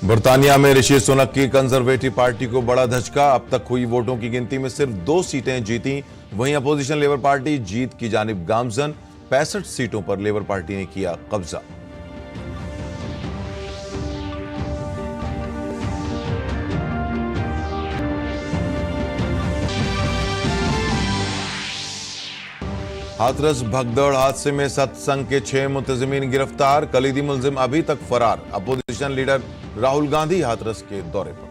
बर्तानिया में ऋषि सुनक की conservative party को बड़ा धचका। अब तक हुई वोटों की गिनती में सिर्फ 2 सीटें जीती। वहीं अपोजिशन लेबर पार्टी जीत की जानिब गामजन। 65 सीटों पर लेबर पार्टी ने किया कब्जा। हाथरस भगदड़ हादसे में सत्संग के 6 मुल्जिमीन गिरफ्तार। कलीदी मुल्जिम अभी तक फरार। अपोजिशन लीडर राहुल गांधी हाथरस के दौरे पर।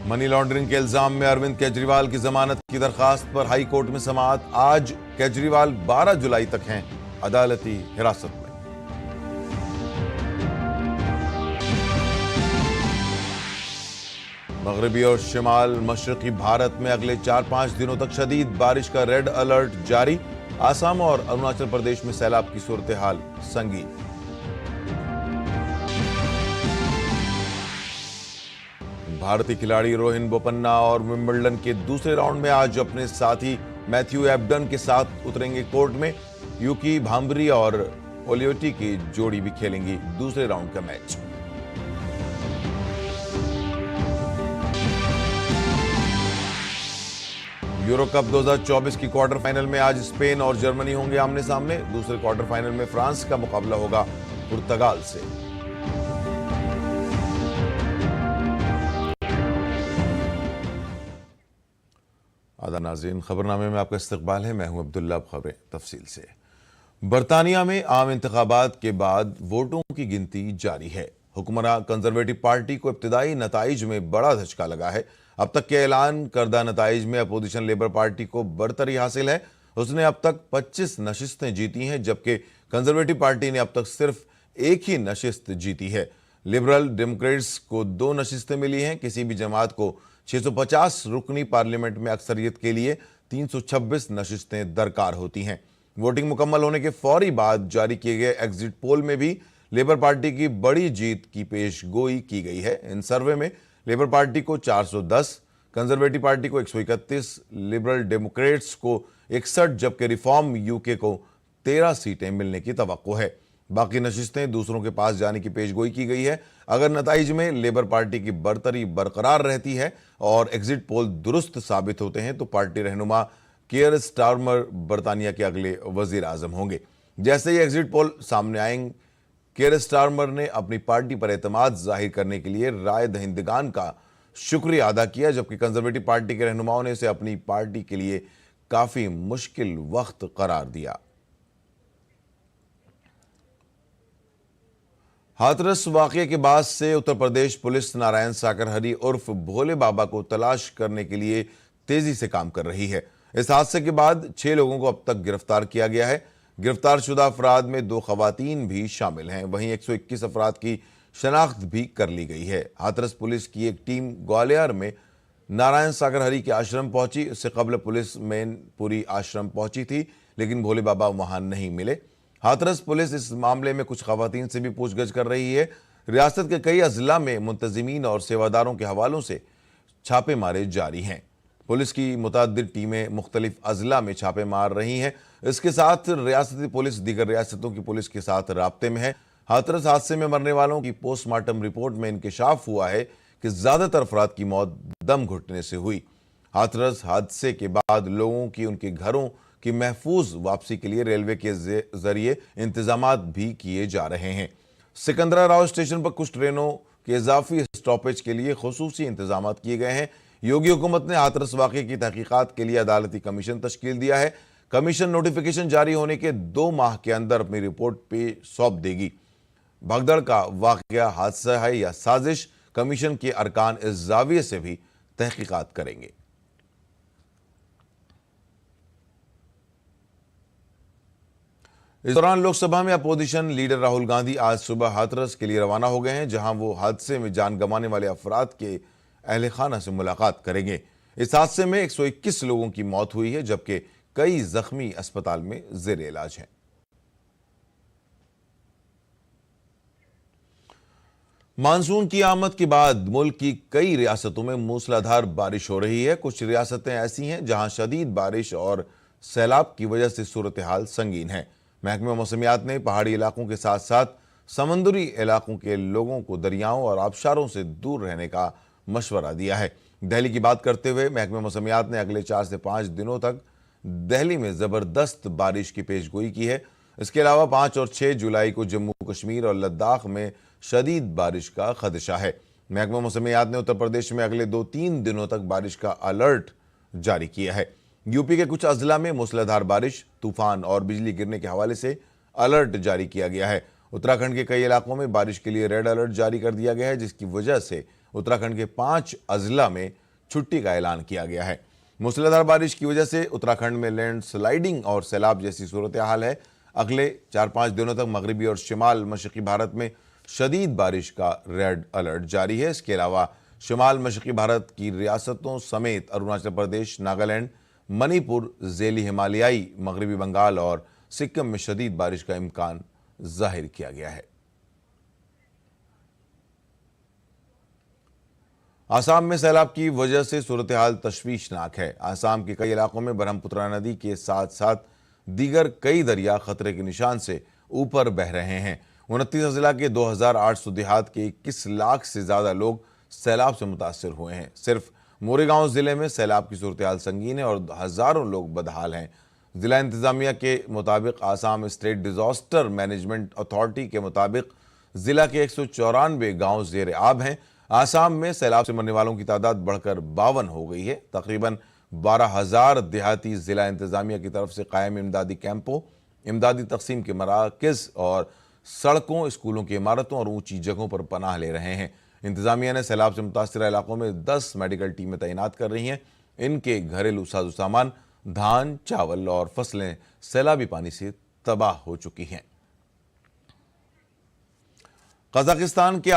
मनी लॉन्ड्रिंग के इल्जाम में अरविंद केजरीवाल की जमानत की दरखास्त पर हाई कोर्ट में समाअत। आज केजरीवाल 12 जुलाई तक हैं अदालती हिरासत में। मगरबी और शिमाल मशरकी भारत में अगले 4-5 दिनों तक शदीद बारिश का रेड अलर्ट जारी। आसाम और अरुणाचल प्रदेश में सैलाब की सूरत हाल संगीन। भारतीय खिलाड़ी रोहन बोपन्ना और विंबलडन के दूसरे राउंड में आज अपने साथी मैथ्यू एबडन के साथ उतरेंगे कोर्ट में। यूकी भांबरी और ओलियोटी की जोड़ी भी खेलेंगी दूसरे राउंड का मैच। यूरो कप 2024 की क्वार्टर फाइनल में आज स्पेन और जर्मनी होंगे आमने सामने। दूसरे क्वार्टर फाइनल में फ्रांस का मुकाबला होगा पुर्तगाल से। आदाब नाज़रीन, खबरनामे में आपका इस्तकबाल है। मैं हूं अब्दुल्ला। अब खबरें तफसील से। बरतानिया में आम इंतखाबात के बाद वोटों की गिनती जारी है। हुक्मरां कंजर्वेटिव पार्टी को इब्तिदाई नताइज में बड़ा धचका लगा है। अब तक के ऐलान करदा नताइज में अपोजिशन लेबर पार्टी को बरतरी हासिल है। उसने अब तक 25 नशिस्तें जीती हैं, जबकि कंजर्वेटिव पार्टी ने अब तक सिर्फ एक ही नशिस्त जीती है। लिबरल डेमोक्रेट्स को 2 नशिस्तें मिली हैं। किसी भी जमात को 650 रुकनी पार्लियामेंट में अक्सरियत के लिए 326 नशिस्तें दरकार होती हैं। वोटिंग मुकम्मल होने के फौरी बाद जारी किए गए एग्जिट पोल में भी लेबर पार्टी की बड़ी जीत की पेशगोई की गई है। इन सर्वे में लेबर पार्टी को 410, कंजर्वेटिव पार्टी को 131, लिबरल डेमोक्रेट्स को 61, जबकि रिफॉर्म यूके को 13 सीटें मिलने की तवक्को है। बाकी नशिस्तें दूसरों के पास जाने की पेशगोई की गई है। अगर नताइज में लेबर पार्टी की बरतरी बरकरार रहती है और एग्जिट पोल दुरुस्त साबित होते हैं तो पार्टी रहनुमा कियर स्टारमर बरतानिया के अगले वजीर आजम होंगे। जैसे ही एग्जिट पोल सामने आएंगे, कियर स्टारमर ने अपनी पार्टी पर एतमाद जाहिर करने के लिए राय दहिंदगान का शुक्रिया अदा किया, जबकि कंजर्वेटिव पार्टी के रहनुमाओं ने इसे अपनी पार्टी के लिए काफी मुश्किल वक्त करार दिया। हाथरस वाकये के बाद से उत्तर प्रदेश पुलिस नारायण सागर हरी उर्फ भोले बाबा को तलाश करने के लिए तेजी से काम कर रही है। इस हादसे के बाद 6 लोगों को अब तक गिरफ्तार किया गया है। गिरफ्तार शुदा अफराद में 2 खवातीन भी शामिल हैं। वहीं 121 अफराद की शनाख्त भी कर ली गई है। हाथरस पुलिस की एक टीम ग्वालियर में नारायण सागर हरी के आश्रम पहुंची। इससे कबल पुलिस मैनपुरी आश्रम पहुंची थी, लेकिन भोले बाबा वहां नहीं मिले। हाथरस पुलिस इस मामले में कुछ खवातीन से भी पूछगछ कर रही है। रियासत के कई अजला में मुंतजिमीन और सेवादारों के हवालों से छापे मारे जारी हैं। पुलिस की मुतअद्दिद टीमें मुख्तलिफ अजला में छापे मार रही हैं। इसके साथ रियासती पुलिस दीगर रियासतों की पुलिस के साथ राब्ते में है। हाथरस हादसे में मरने वालों की पोस्टमार्टम रिपोर्ट में इंकशाफ हुआ है कि ज्यादातर अफराद की मौत दम घुटने से हुई। हाथरस हादसे के बाद लोगों की उनके घरों की महफूज वापसी के लिए रेलवे के जरिए इंतजाम भी किए जा रहे हैं। सिकंदराराव स्टेशन पर कुछ ट्रेनों के इजाफी स्टॉपेज के लिए खुसूसी इंतजाम किए गए हैं। योगी हुकूमत ने हाथरस वाक़ये की तहकीकात के लिए अदालती कमीशन तश्कील दिया है। कमीशन नोटिफिकेशन जारी होने के 2 माह के अंदर अपनी रिपोर्ट पे सौंप देगी। भगदड़ का वाक़या हादसा है या साजिश, कमीशन के अरकान इस जाविये से भी तहकीकात करेंगे। इस दौरान लोकसभा में अपोजिशन लीडर राहुल गांधी आज सुबह हाथरस के लिए रवाना हो गए हैं, जहां वो हादसे में जान गंवाने वाले अफराद के अहले खाना से मुलाकात करेंगे। इस हादसे में 121 लोगों की मौत हुई है, जबकि कई जख्मी अस्पताल में जेर इलाज हैं। मानसून की आमद के बाद मुल्क की कई रियासतों में मूसलाधार बारिश हो रही है। कुछ रियासतें ऐसी हैं जहां शदीद बारिश और सैलाब की वजह से सूरत हाल संगीन है। महकमे मौसमियात ने पहाड़ी इलाकों के साथ साथ समुद्री इलाकों के लोगों को दरियाओं और आबशारों से दूर रहने का मशवरा दिया है। दिल्ली की बात करते हुए महकमे मौसमियात ने अगले 4 से 5 दिनों तक दिल्ली में जबरदस्त बारिश की पेशगोई की है। इसके अलावा 5 और 6 जुलाई को जम्मू कश्मीर और लद्दाख में शदीद बारिश का खदशा है। महकमा मौसमियात ने उत्तर प्रदेश में अगले 2-3 दिनों तक बारिश का अलर्ट जारी किया है। यूपी के कुछ अजला में मूसलाधार बारिश, तूफान और बिजली गिरने के हवाले से अलर्ट जारी किया गया है। उत्तराखंड के कई इलाकों में बारिश के लिए रेड अलर्ट जारी कर दिया गया है, जिसकी वजह से उत्तराखंड के 5 अजला में छुट्टी का ऐलान किया गया है। मूसलाधार बारिश की वजह से उत्तराखंड में लैंडस्लाइडिंग और सैलाब जैसी सूरत हाल है। अगले 4-5 दिनों तक मगरबी और शिमाल मशरकी भारत में शदीद बारिश का रेड अलर्ट जारी है। इसके अलावा शिमाल मशरकी भारत की रियासतों समेत अरुणाचल प्रदेश, नागालैंड, मणिपुर, ज़ेली हिमालयाई, मगरबी बंगाल और सिक्किम में शदीद बारिश का इम्कान जाहिर किया गया है। आसाम में सैलाब की वजह से सूरत हाल तशवीशनाक है। आसाम के कई इलाकों में ब्रह्मपुत्रा नदी के साथ साथ दीगर कई दरिया खतरे के निशान से ऊपर बह रहे हैं। 29 अजला के 2800 देहात के 21 लाख से ज्यादा लोग सैलाब से मुतासर हुए हैं। सिर्फ मोरेगांव जिले में सैलाब की सूरत हाल संगीन है और हजारों लोग बदहाल हैं। जिला इंतजामिया के मुताबिक Assam state disaster management authority के मुताबिक जिला के 194 गांव जेर आब हैं। आसाम में सैलाब से मरने वालों की तादाद बढ़कर 52 हो गई है। तकरीबन 12,000 देहाती जिला इंतजामिया की तरफ से कायम इमदादी कैंपों, इमदादी तकसीम के मराकज़ और सड़कों, स्कूलों की इमारतों और ऊंची जगहों पर पनाह ले रहे हैं। इंतजामिया ने सैलाब से मुतासर इलाकों में 10 मेडिकल टीमें तैनात कर रही हैं। इनके घरेलू साजो सामान, धान, चावल और फसलें सैलाबी पानी से तबाह हो चुकी हैं। कजाकिस्तान के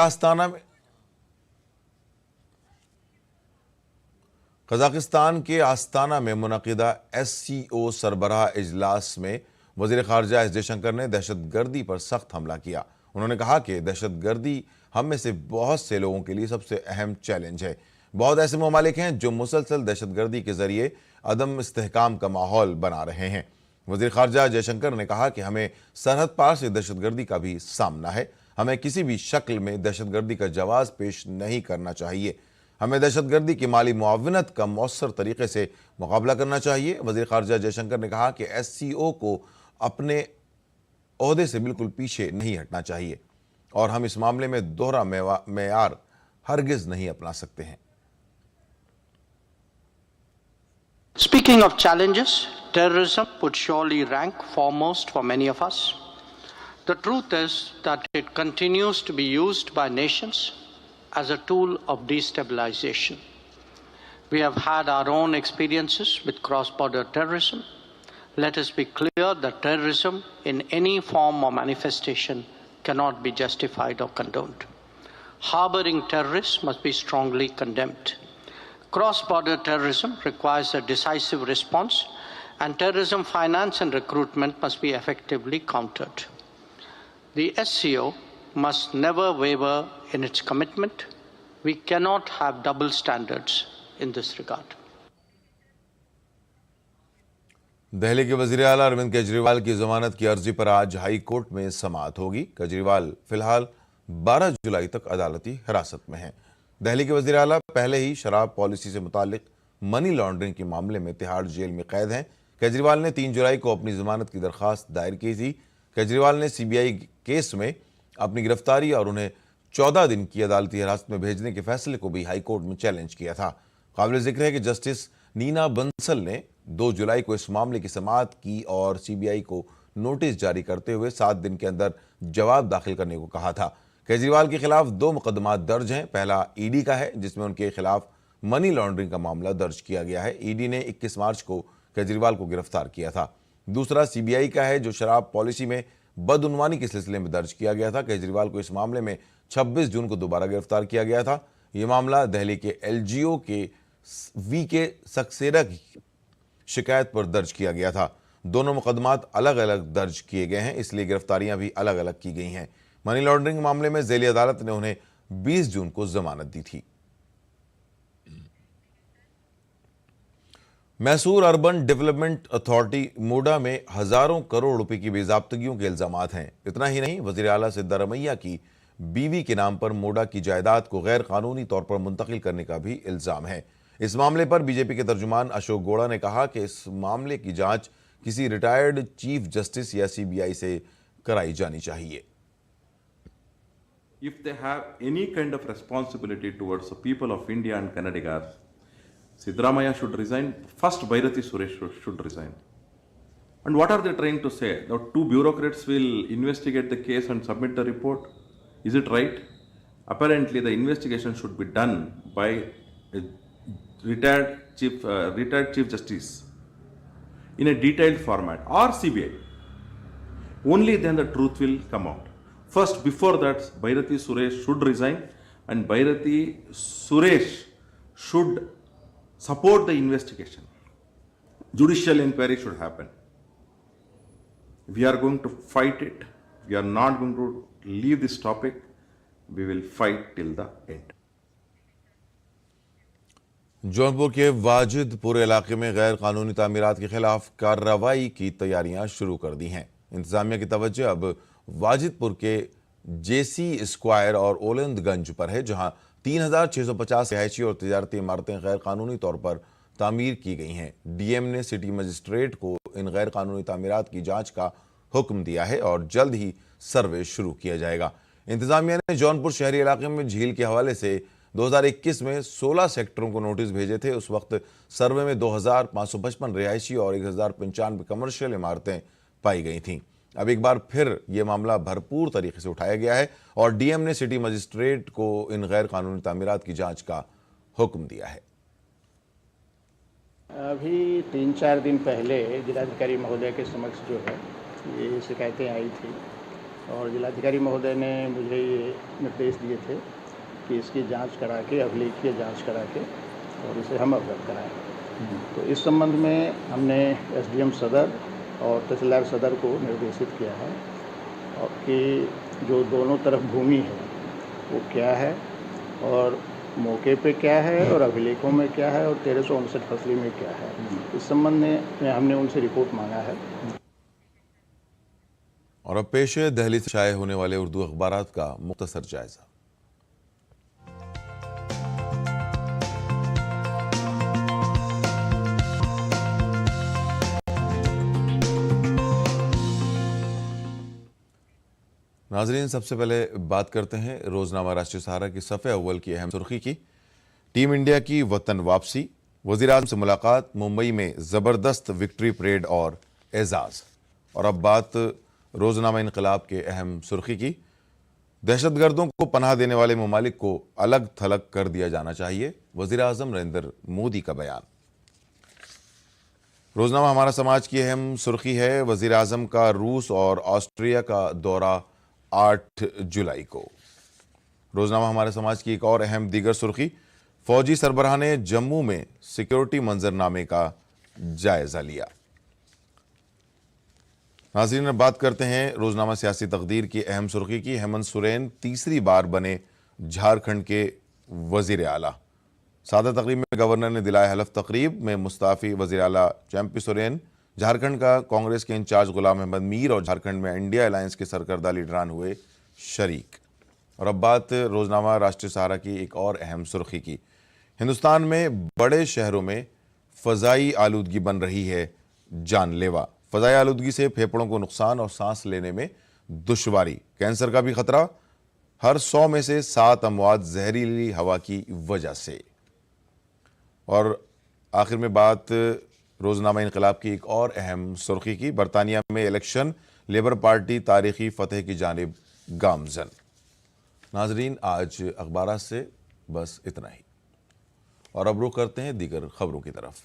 आस्ताना में मुनक़िदा SCO सरबराह इजलास में वज़ीर ख़ारजा एस जयशंकर ने दहशतगर्दी पर सख्त हमला किया। उन्होंने कहा कि दहशतगर्दी हम में से बहुत से लोगों के लिए सबसे अहम चैलेंज है। बहुत ऐसे ममालिक हैं जो मुसलसल दहशतगर्दी के जरिए अदम इस्तेहकाम का माहौल बना रहे हैं। वज़ीर ख़ारजा जयशंकर ने कहा कि हमें सरहद पार से दहशतगर्दी का भी सामना है। हमें किसी भी शक्ल में दहशतगर्दी का जवाब पेश नहीं करना चाहिए। हमें दहशतगर्दी की माली मुआवनत का मौसर तरीके से मुकाबला करना चाहिए। वज़ीर ख़ारजा जयशंकर ने कहा कि SCO को अपने ओहदे से बिल्कुल पीछे नहीं हटना चाहिए और हम इस मामले में दोहरा मेयार हरगिज नहीं अपना सकते हैं। Speaking of challenges, terrorism would surely rank foremost for many of us. The truth is that it continues to be used by nations as a tool of destabilization. We have had our own experiences with cross-border terrorism. Let us be clear that terrorism in any form or manifestation cannot be justified or condoned. Harboring terrorists must be strongly condemned. Cross-border terrorism requires a decisive response, and terrorism finance and recruitment must be effectively countered. The SCO must never waver in its commitment. We cannot have double standards in this regard. Delhi के वज़ीर आला अरविंद केजरीवाल की जमानत की अर्जी पर आज high court में समाअत होगी। केजरीवाल फिलहाल 12 जुलाई तक अदालती हिरासत में हैं। दिल्ली के वज़ीर आला पहले ही शराब पॉलिसी से मुतालिक मनी लॉन्ड्रिंग के मामले में तिहाड़ जेल में कैद हैं। केजरीवाल ने 3 जुलाई को अपनी जमानत की दरख्वास्त दायर की थी। केजरीवाल ने CBI केस में अपनी गिरफ्तारी और उन्हें 14 दिन की अदालती हिरासत में भेजने के फैसले को भी हाई कोर्ट में चैलेंज किया था। काबिल जिक्र है कि जस्टिस नीना बंसल ने 2 जुलाई को इस मामले की समाअत की और CBI को नोटिस जारी करते हुए 7 दिन के अंदर जवाब दाखिल करने को कहा था। केजरीवाल के खिलाफ 2 मुकदमा दर्ज हैं। पहला ED का है, जिसमें उनके खिलाफ मनी लॉन्ड्रिंग का मामला दर्ज किया गया है। ED ने 21 मार्च को केजरीवाल को गिरफ्तार किया था। दूसरा CBI का है, जो शराब पॉलिसी में बदउनवानी के सिलसिले में दर्ज किया गया था। केजरीवाल को इस मामले में 26 जून को दोबारा गिरफ्तार किया गया था। यह मामला दिल्ली के LGO के वी के सक्सेना की शिकायत पर दर्ज किया गया था। दोनों मुकदमात अलग अलग दर्ज किए गए हैं, इसलिए गिरफ्तारियां भी अलग अलग की गई हैं। मनी लॉन्ड्रिंग मामले में जेली अदालत ने उन्हें 20 जून को जमानत दी थी। मैसूर अर्बन डेवलपमेंट अथॉरिटी मोडा में हजारों करोड़ रुपए की बेजाब्तगियों के इल्जामात हैं। इतना ही नहीं, वजीर आला सिद्धारमैया की बीवी के नाम पर मोडा की जायदाद को गैर कानूनी तौर पर मुंतकिल करने का भी इल्जाम है। इस मामले पर बीजेपी के तर्जुमान अशोक गौड़ा ने कहा कि इस मामले की जांच किसी रिटायर्ड चीफ जस्टिस या सीबीआई से कराई जानी चाहिए। If they have any kind of responsibility towards the people of India and Kannadigas, Siddaramaiah should resign. First, Bhairathi Suresh should resign. And what are they trying to say? That two bureaucrats will investigate the case and submit the report? Is it right? Apparently, the investigation should be done by a retired chief justice in a detailed format, or CBI. Only then the truth will come out. First, before that, Bhairathi Suresh should resign, and Bhairathi Suresh should support the investigation. Judicial inquiry should happen. We are going to fight it. We are not going to leave this topic. We will fight till the end. Jaunpur के वाजिदपुर इलाके में गैर कानूनी तामीरात के खिलाफ कार्रवाई की तैयारियां शुरू कर दी हैं। इंतजामिया की तवज्जो अब वाजिदपुर के जेसी स्क्वायर और ओलंदगंज पर है, जहां 3650 रिहायशी और तिजारती इमारतें गैर कानूनी तौर पर तामीर की गई हैं। डीएम ने सिटी मजिस्ट्रेट को इन गैर कानूनी तामीरात की जांच का हुक्म दिया है और जल्द ही सर्वे शुरू किया जाएगा। इंतजामिया ने जौनपुर शहरी इलाके में झील के हवाले से 2021 में 16 सेक्टरों को नोटिस भेजे थे। उस वक्त सर्वे में 2555 रिहायशी और 1095 कमर्शियल इमारतें पाई गई थीं। अब एक बार फिर यह मामला भरपूर तरीके से उठाया गया है और डीएम ने सिटी मजिस्ट्रेट को इन गैर कानूनी तामीरात की जांच का हुक्म दिया है। अभी 3-4 दिन पहले जिलाधिकारी महोदय के समक्ष जो है ये शिकायतें आई थी और जिलाधिकारी महोदय ने मुझे ये निर्देश दिए थे कि इसकी जांच करा के, अभिलेखीय जांच करा के और इसे हम अवगत कराएं। तो इस संबंध में हमने एसडीएम सदर और तहसीलदार सदर को निर्देशित किया है और कि जो दोनों तरफ भूमि है वो क्या है और मौके पे क्या है और अभिलेखों में क्या है और 1359 फसली में क्या है, इस संबंध में हमने उनसे रिपोर्ट मांगा है। और अब पेश है दिल्ली से शाये होने वाले उर्दू अखबारात का मुख्तसर जायजा। नाजरीन, सबसे पहले बात करते हैं रोजनामा राष्ट्रीय सहारा की सफ़े अव्वल की अहम सुर्खी की। टीम इंडिया की वतन वापसी, वज़ीर आज़म से मुलाकात, मुंबई में ज़बरदस्त विक्ट्री परेड और एजाज़। और अब बात रोजनामा इनकलाब के अहम सुर्खी की। दहशतगर्दों को पनाह देने वाले ममालिक को अलग थलग कर दिया जाना चाहिए, वज़ीर आज़म नरेंद्र मोदी का बयान। रोजनामा हमारा समाज की अहम सुर्खी है, वज़ीर आज़म का रूस और ऑस्ट्रिया का दौरा 8 जुलाई को। रोजनामा हमारे समाज की एक और अहम दीगर सुर्खी, फौजी सरबराह ने जम्मू में सिक्योरिटी मंजरनामे का जायजा लिया। नाज़रीन, बात करते हैं रोजनामा सियासी तकदीर की अहम सुर्खी की। हेमंत सोरेन तीसरी बार बने झारखंड के वजीर आला। सादा तकरीब में गवर्नर ने दिलाया हलफ। तकरीब में मुस्ताफी वजीर आला चैंपी सोरेन, झारखंड का कांग्रेस के इंचार्ज गुलाम अहमद मीर और झारखंड में इंडिया अलायंस के सरकर्दा लीडरान हुए शरीक। और अब बात रोजनामा राष्ट्रीय सहारा की एक और अहम सुर्खी की। हिंदुस्तान में बड़े शहरों में फ़ज़ाई आलूदगी बन रही है जानलेवा। फ़ज़ाई आलूदगी से फेफड़ों को नुकसान और सांस लेने में दुश्वारी, कैंसर का भी खतरा। हर 100 में से 7 अमवात जहरीली हवा की वजह से। और आखिर में बात रोजनामा इनकलाब की एक और अहम सुर्खी की। बरतानिया में इलेक्शन, लेबर पार्टी तारीखी फतेह की जानिब गामजन। नाजरीन, आज अखबार से बस इतना ही और अब रुख करते हैं दीगर खबरों की तरफ।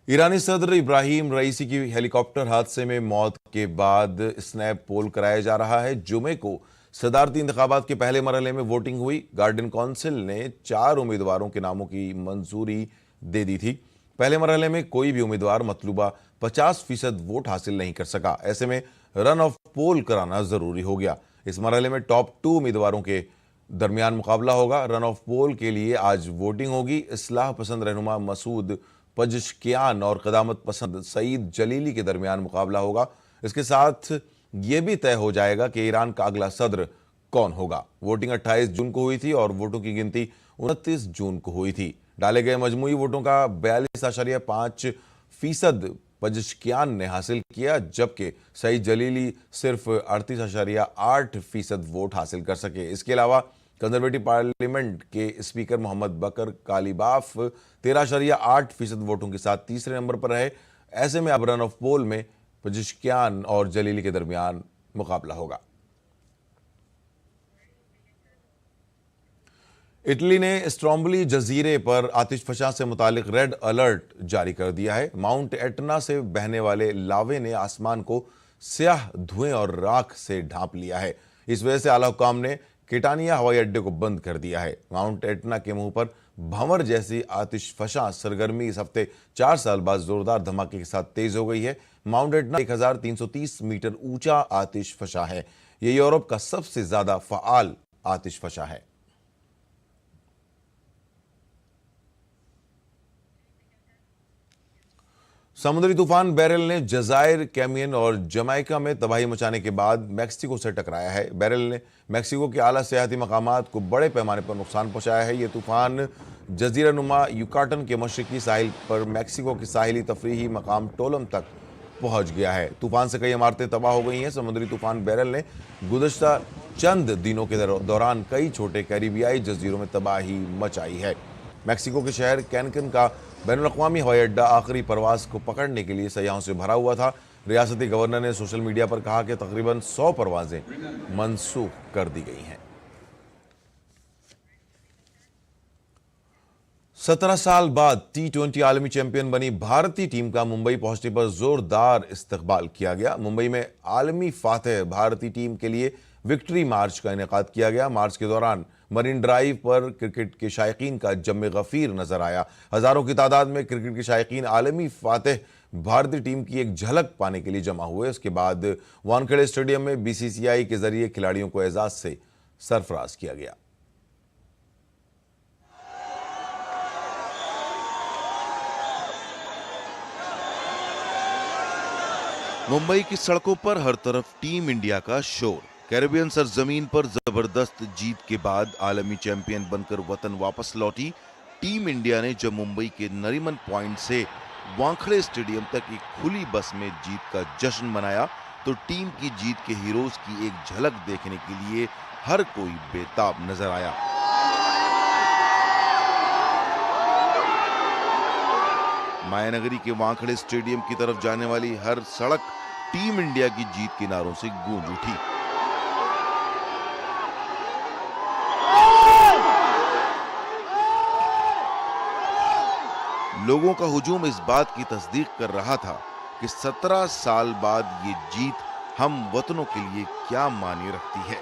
ईरानी सदर इब्राहिम रईसी की हेलीकॉप्टर हादसे में मौत के बाद स्नैप पोल कराया जा रहा है। जुमे को सदारती इंतखाबात के पहले मरहले में वोटिंग हुई। गार्डियन काउंसिल ने 4 उम्मीदवारों के नामों की मंजूरी दे दी थी। पहले मरहले में कोई भी उम्मीदवार मतलूबा 50% वोट हासिल नहीं कर सका। ऐसे में रन ऑफ पोल कराना जरूरी हो गया। इस मरहले में टॉप 2 उम्मीदवारों के दरमियान मुकाबला होगा। रन ऑफ पोल के लिए आज वोटिंग होगी। इस्लाह पसंद रहनुमा मसूद पजश्कियान और क़दामत पसंद सईद जलीली के दरमियान मुकाबला होगा। इसके साथ ये भी तय हो जाएगा कि ईरान का अगला सदर कौन होगा। वोटिंग 28 जून को हुई थी और वोटों की गिनती 29 जून को हुई थी। डाले गए मजमूई वोटों का 42.5% पजश्कियान ने हासिल किया, जबकि सईद जलीली सिर्फ 38.8% वोट हासिल कर सके। इसके अलावा कंजर्वेटिव पार्लियामेंट के स्पीकर मोहम्मद बकर कालीबाफ 13.8% वोटों के साथ तीसरे नंबर पर रहे। ऐसे में अब रन ऑफ पोल में पजश्कियान और जलीली के दरमियान मुकाबला होगा। इटली ने स्ट्रोम्बली जजीरे पर आतिशफशा से मुतालिक रेड अलर्ट जारी कर दिया है। माउंट एटना से बहने वाले लावे ने आसमान को स्याह धुएं और राख से ढांप लिया है। इस वजह से आला हुक्काम ने केटानिया हवाई अड्डे को बंद कर दिया है। माउंट एटना के मुंह पर भंवर जैसी आतिशफशा सरगर्मी इस हफ्ते 4 साल बाद जोरदार धमाके के साथ तेज हो गई है। माउंट एटना 1330 मीटर ऊंचा आतिशफशा है। यह यूरोप का सबसे ज्यादा फाल आतिशफशा है। समुद्री तूफान बेरिल ने जजायर, कैमियन और जमैका में तबाही मचाने के बाद मैक्सिको से टकराया है। बेरिल ने मैक्सिको के आला सियाहती मकामात को बड़े पैमाने पर नुकसान पहुंचाया है। यह तूफान जजीरा नुमा युकाटन के मशरकी साहिल पर मैक्सिको के साहिली तफरीही मकाम टोलम तक पहुंच गया है। तूफान से कई इमारतें तबाह हो गई हैं। समुद्री तूफान बेरिल ने गुज़श्ता चंद दिनों के दौरान कई छोटे कैरिबियाई जजीरों में तबाही मचाई है। मैक्सिको के शहर कैनकन का बैनुल-अक़वामी हवाई अड्डा आखिरी परवाज को पकड़ने के लिए सयाहों से भरा हुआ था। रियासती गवर्नर ने सोशल मीडिया पर कहा कि तकरीबन 100 परवाजें मनसूख कर दी गई हैं। 17 साल बाद T20 आलमी चैंपियन बनी भारतीय टीम का मुंबई पहुंचने पर जोरदार इस्तकबाल किया गया। मुंबई में आलमी फातेह भारतीय टीम के लिए विक्ट्री मार्च का इनेकाद किया गया। मार्च के दौरान मरीन ड्राइव पर क्रिकेट के शायकीन का जम्मे गफीर नजर आया। हजारों की तादाद में क्रिकेट के शायकीन आलमी फातेह भारतीय टीम की एक झलक पाने के लिए जमा हुए। उसके बाद वानखेड़े स्टेडियम में BCCI के जरिए खिलाड़ियों को एजाज से सरफराज किया गया। मुंबई की सड़कों पर हर तरफ टीम इंडिया का शोर। कैरेबियन सरजमीन पर जबरदस्त जीत के बाद आलमी चैंपियन बनकर वतन वापस लौटी टीम इंडिया ने जब मुंबई के नरीमन पॉइंट से वानखेड़े स्टेडियम तक एक खुली बस में जीत का जश्न मनाया, तो टीम की जीत के हीरोज की एक झलक देखने के लिए हर कोई बेताब नजर आया। मायानगरी के वानखेड़े स्टेडियम की तरफ जाने वाली हर सड़क टीम इंडिया की जीत के नारों से गूंज उठी। लोगों का हुजूम इस बात की तस्दीक कर रहा था कि 17 साल बाद ये जीत हम वतनों के लिए क्या मायने रखती है।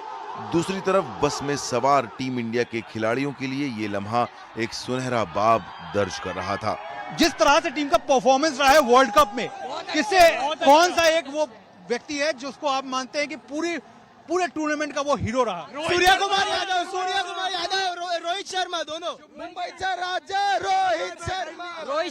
दूसरी तरफ बस में सवार टीम इंडिया के खिलाड़ियों के लिए ये लम्हा एक सुनहरा बाब दर्ज कर रहा था। जिस तरह से टीम का परफॉर्मेंस रहा है वर्ल्ड कप में, किससे कौन सा एक वो व्यक्ति है जिसको आप मानते हैं कि पूरे टूर्नामेंट का वो हीरो रहा? सूर्या कुमार यादव, रोहित शर्मा, दोनों मुंबईचा राजा रोहित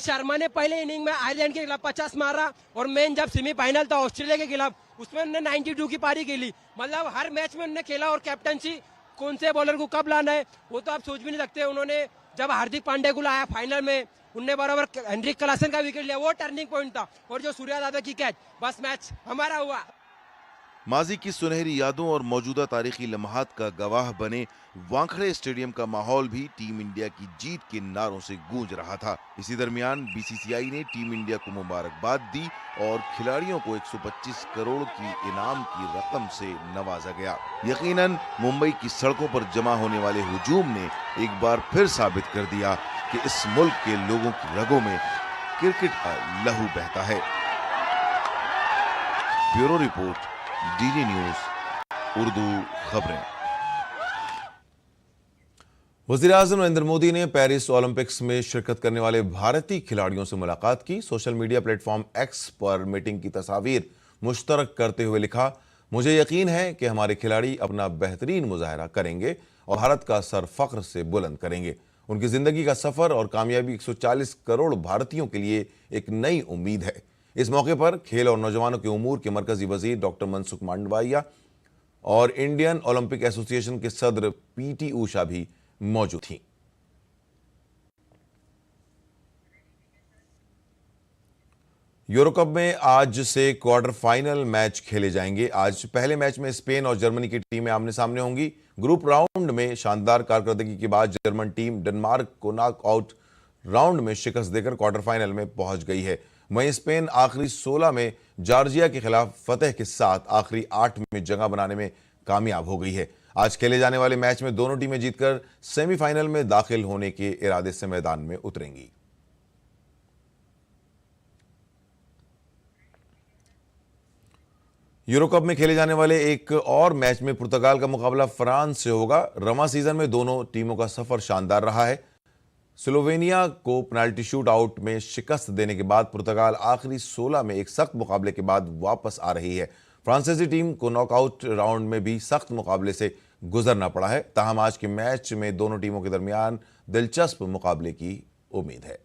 शर्मा ने पहले इनिंग में आयरलैंड के खिलाफ 50 मारा और मेन जब सेमीफाइनल था ऑस्ट्रेलिया के खिलाफ उसमें उन्होंने 92 की पारी खेली। मतलब हर मैच में उन्होंने खेला और कैप्टनसी कौन से बॉलर को कब लाना है वो तो आप सोच भी नहीं सकते। उन्होंने जब हार्दिक पांड्या को लाया फाइनल में, उनने बराबर हेनरिक क्लासन का विकेट लिया, वो टर्निंग पॉइंट था। और जो सूर्या यादव की कैच, बस मैच हमारा हुआ। माजी की सुनहरी यादों और मौजूदा तारीखी लम्हात का गवाह बने वानखेड़े स्टेडियम का माहौल भी टीम इंडिया की जीत के नारों से गूंज रहा था। इसी दरमियान BCCI ने टीम इंडिया को मुबारकबाद दी और खिलाड़ियों को 125 करोड़ की इनाम की रकम से नवाजा गया। यकीनन मुंबई की सड़कों पर जमा होने वाले हुजूम ने एक बार फिर साबित कर दिया कि इस मुल्क के लोगों की रगों में क्रिकेट का लहू बहता है। Bureau report, DD news, Urdu खबरें। वज़ीर-ए-आज़म नरेंद्र मोदी ने पेरिस ओलंपिक्स में शिरकत करने वाले भारतीय खिलाड़ियों से मुलाकात की। सोशल मीडिया प्लेटफॉर्म एक्स पर मीटिंग की तस्वीर मुश्तरक करते हुए लिखा, मुझे यकीन है कि हमारे खिलाड़ी अपना बेहतरीन मुजाहरा करेंगे और भारत का सर फख्र से बुलंद करेंगे। उनकी जिंदगी का सफर और कामयाबी 140 करोड़ भारतीयों के लिए एक नई उम्मीद है। इस मौके पर खेल और नौजवानों के उमूर के मरकजी वजीर डॉक्टर मनसुख मांडविया और इंडियन ओलंपिक एसोसिएशन के सदर पीटी ऊषा भी मौजूद थी। यूरो कप में आज से क्वार्टर फाइनल मैच खेले जाएंगे। आज पहले मैच में स्पेन और जर्मनी की टीमें आमने सामने होंगी। ग्रुप राउंड में शानदार कारकर्दगी के बाद जर्मन टीम डेनमार्क को नॉकआउट राउंड में शिकस्त देकर क्वार्टर फाइनल में पहुंच गई है। वहीं स्पेन आखिरी 16 में जॉर्जिया के खिलाफ फतेह के साथ आखिरी 8 में जगह बनाने में कामयाब हो गई है। आज खेले जाने वाले मैच में दोनों टीमें जीतकर सेमीफाइनल में दाखिल होने के इरादे से मैदान में उतरेंगी। यूरो कप में खेले जाने वाले एक और मैच में पुर्तगाल का मुकाबला फ्रांस से होगा। रमा सीजन में दोनों टीमों का सफर शानदार रहा है। स्लोवेनिया को पेनाल्टी शूट आउट में शिकस्त देने के बाद पुर्तगाल आखिरी 16 में एक सख्त मुकाबले के बाद वापस आ रही है। फ्रांसीसी टीम को नॉकआउट राउंड में भी सख्त मुकाबले से गुजरना पड़ा है। ताहम आज के मैच में दोनों टीमों के दरमियान दिलचस्प मुकाबले की उम्मीद है।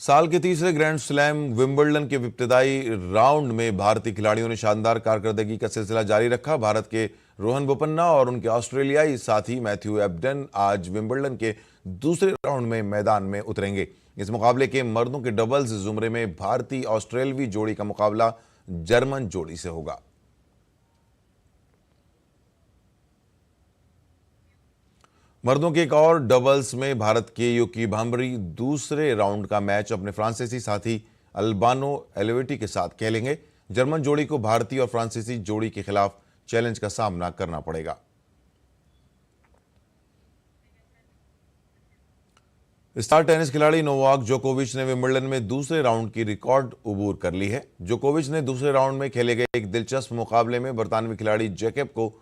साल के तीसरे ग्रैंड स्लैम विंबलडन के इब्तिदाई राउंड में भारतीय खिलाड़ियों ने शानदार कारकर्दगी का सिलसिला जारी रखा। भारत के रोहन बोपन्ना और उनके ऑस्ट्रेलियाई साथी मैथ्यू एबडन आज विंबलडन के दूसरे राउंड में मैदान में उतरेंगे। इस मुकाबले के मर्दों के डबल्स जुमरे में भारतीय ऑस्ट्रेलवी जोड़ी का मुकाबला जर्मन जोड़ी से होगा। मर्दों के एक और डबल्स में भारत के युकी भांबरी दूसरे राउंड का मैच अपने फ्रांसीसी साथी अल्बानो एलोवेटी के साथ खेलेंगे। जर्मन जोड़ी को भारतीय और फ्रांसीसी जोड़ी के खिलाफ चैलेंज का सामना करना पड़ेगा। स्टार टेनिस खिलाड़ी नोवाक जोकोविच ने विंबलडन में दूसरे राउंड की रिकॉर्ड उबूर कर ली है। जोकोविच ने दूसरे राउंड में खेले गए एक दिलचस्प मुकाबले में बरतानवी खिलाड़ी जैकब को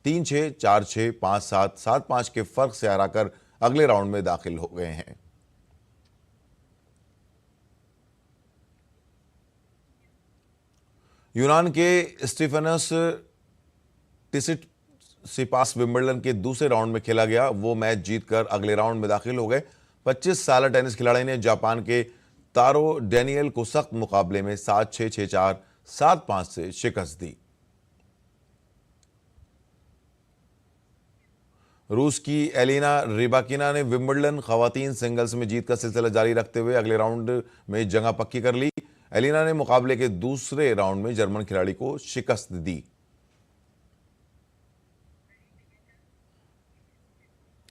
3-6, 4-6, 5-7, 7-5 के फर्क से हराकर अगले राउंड में दाखिल हो गए हैं। यूनान के स्टीफनस टिसिपास विंबलडन के दूसरे राउंड में खेला गया वो मैच जीतकर अगले राउंड में दाखिल हो गए। 25 साल टेनिस खिलाड़ी ने जापान के तारो डेनियल को सख्त मुकाबले में 7-6, 6-4, 7-5 से शिकस्त दी। रूस की एलिना रिबाकिना ने विंबलडन खवातीन सिंगल्स में जीत का सिलसिला जारी रखते हुए अगले राउंड में जगह पक्की कर ली। एलिना ने मुकाबले के दूसरे राउंड में जर्मन खिलाड़ी को शिकस्त दी।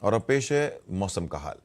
और अब पेश है मौसम का हाल।